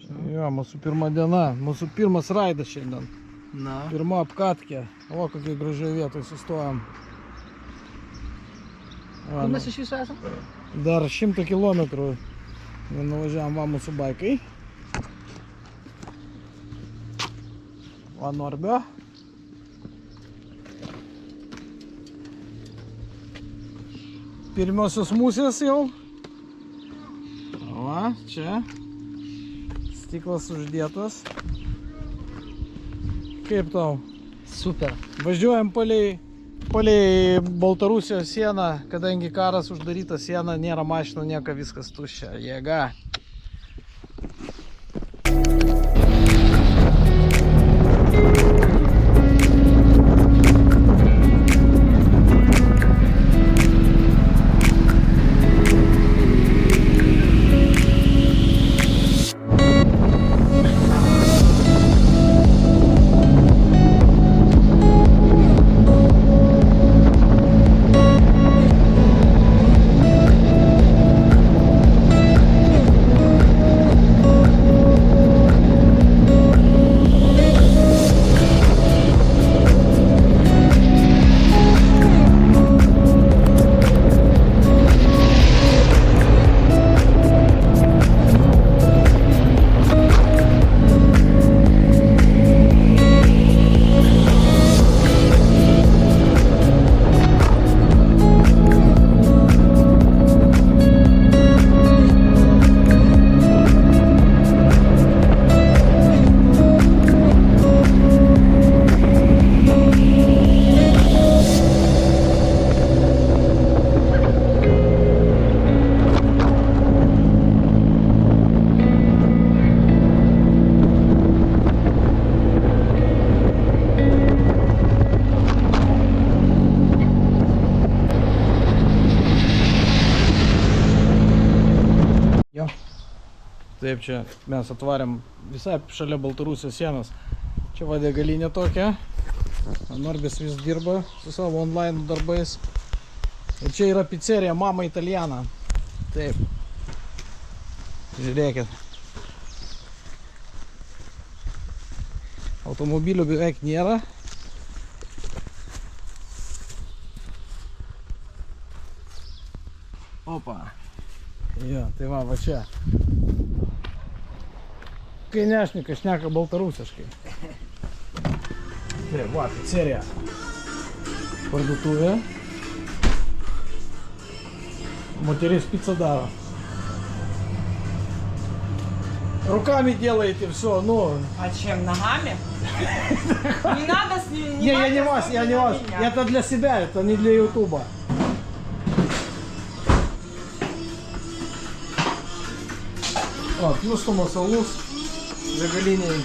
Jo, mūsų pirma diena, mūsų pirmas raidas šiandien. Na. Pirma apkatkė. O, kokiai gražiai vietoj sustojom. Kur mes iš viso esam? Dar 100 kilometrų nuvažiavam va mūsų baikai. Va Norbio. Pirmiosios musės jau. Va, čia. Stiklas uždėtas. Kaip tau? Super. Važiuojam palei Baltarusijos sieną, kadangi karas uždaryta siena, nėra mašinų, nieko, viskas tuščia. Jėga. Taip, čia mes atvarėm visai šalia Baltarusijos sienos. Čia va degalinė tokia. Norbis vis dirba su savo online darbais. Ir čia yra pizzerija Mama Italiana. Taip. Žiūrėkit. Automobilių beveik nėra. Opa. Jo, tai va čia. Kai nešnikas šneka baltarusiškai. Taip, va, pizzerija. Parduotuvė. Moteris pizzą daro. Руками делаете все, ну. А чем? Ногами? Не надо с ним. Не, я не вас, я не вас. Это для себя, это не для ютуба. Pjūstumas alus degaliniai.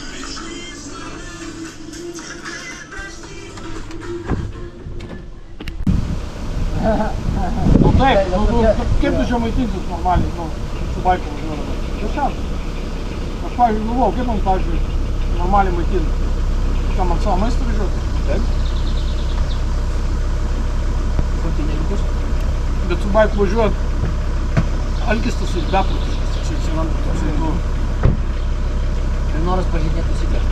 Nu taip, kaip tu čia maitinsis normaliai, su baiku važiuodama? Tiesiog. Aš pavyzdžiui galvojau, kaip man, pavyzdžiui, normaliai maitinti. Ką, man savo maistą važiuoti? Taip. Konteineriukus. Bet su baiku važiuot, alkis tas ir beprotiškas. Ir noras pažinėti taisyklės.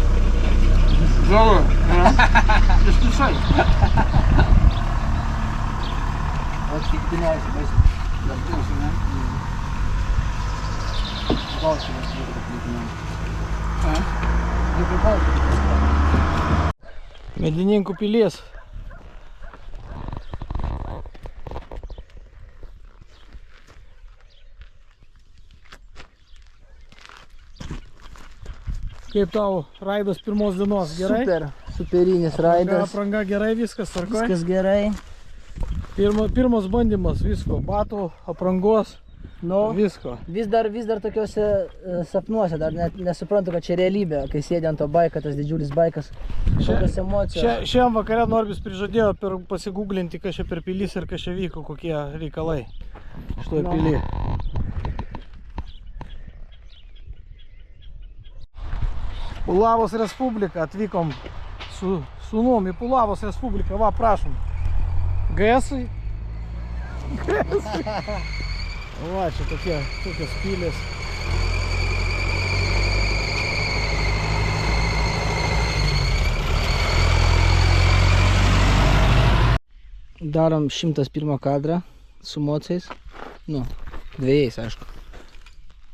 Žavu, ištisai. Atsitiktinėsi, baisi. Darbėsi, ne? Gausi, nes turiu atlikinėti. Dėkui gausi. Medininkų pilies. Kaip tau raidas pirmos dienos, gerai? Super, superinis raidas. Apranga gerai, viskas tvarkoj? Viskas gerai. Pirmas bandymas, visko, batų, aprangos, visko. Vis dar tokiuose sapnuose, dar net nesuprantu, kad čia realybė, kai sėdė ant to baika, tas didžiulis baikas, kokios emocijos. Šiandien vakare Norbis prižadėjo pasigūglinti, kas čia per pilis ir kas čia vyko, kokie reikalai šitoje pily. Pulavos Respublika, atvykom su sūnum į Pulavos Respubliką, va, prašom. GS-ai. Va, čia tokios pilės. Darom 101 kadrą su mocais. Nu, dviejais, aišku.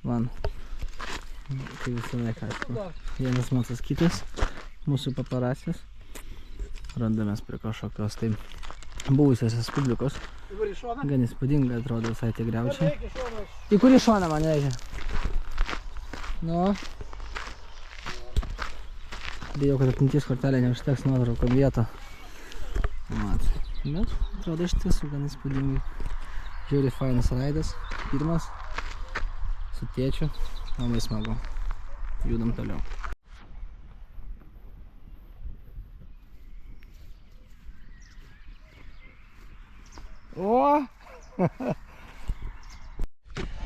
Man. Tai visą laiką, aišku. Vienas mocas kitas. Mūsų paparacis. Randamės prie kažkokios tai buvusios Respublikos. Gan įspūdinga atrodo visai tie griaučiai. Į kurį šoną man reikia? Nu. Bijau, kad atminties kortelė neužteks nuotraukom vietą. Mat. Bet atrodo iš tiesų gan įspūdingai. Žiūri fainas raidas. Pirmas. Su tėčiu. Labai smagu. Judam toliau. O!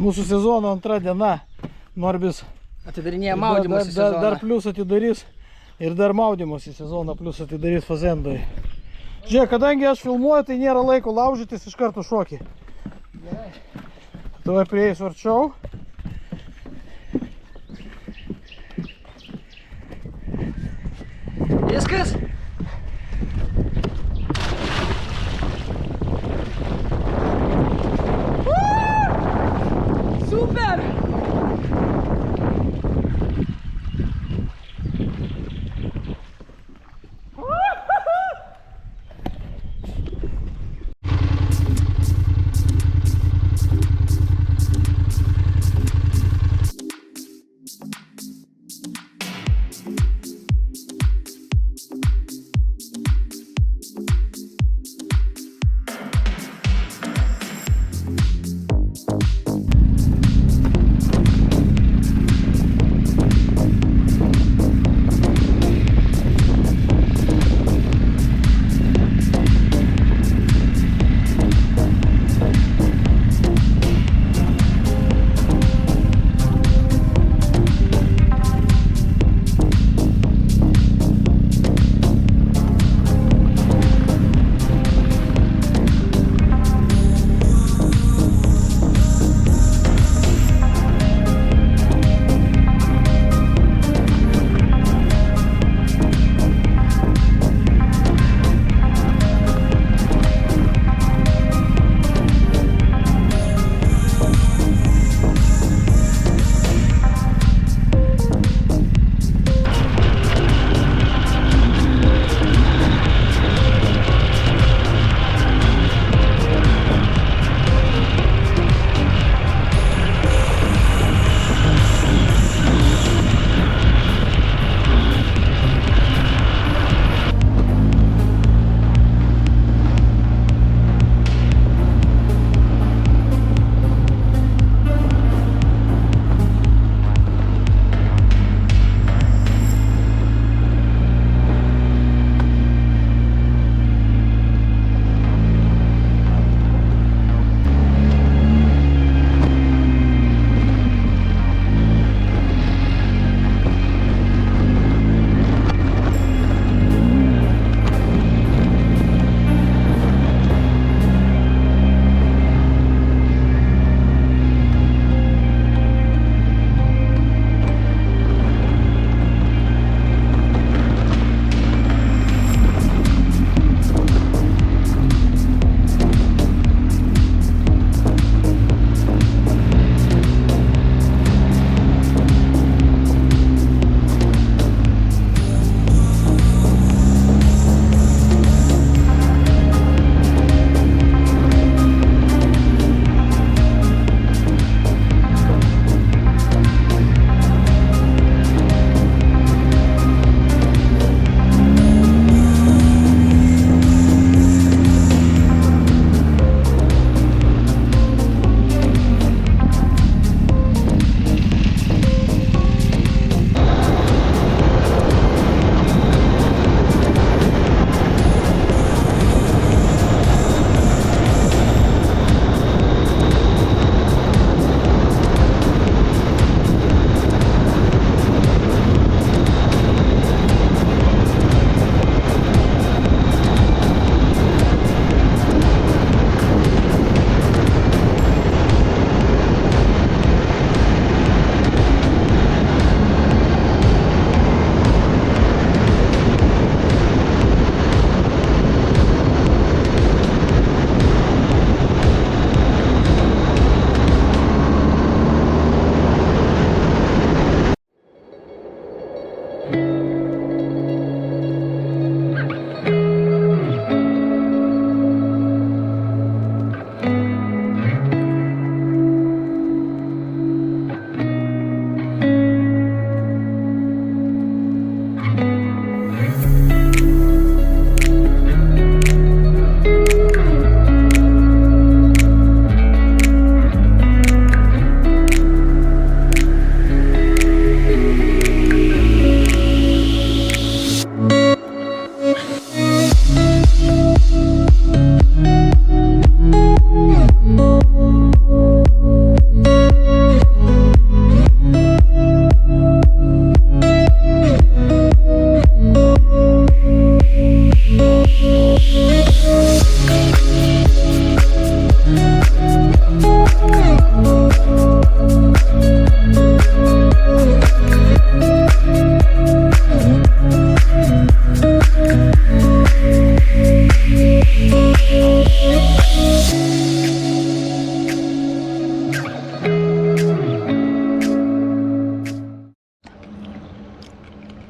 Mūsų sezono antra diena. Norbis Atidarinėja maudymosi sezoną. dar plius atidarys ir dar maudymosi sezoną plius atidarys Fazendoj. Žiūrėk, kadangi aš filmuoju, tai nėra laiko laužytis, iš karto šokį. Gerai. Tuoj prieisiu arčiau. Viskas? Super!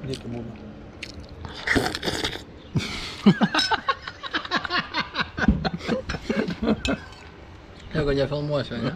Reikia būna. Jeigu nefilmuosiu, ne?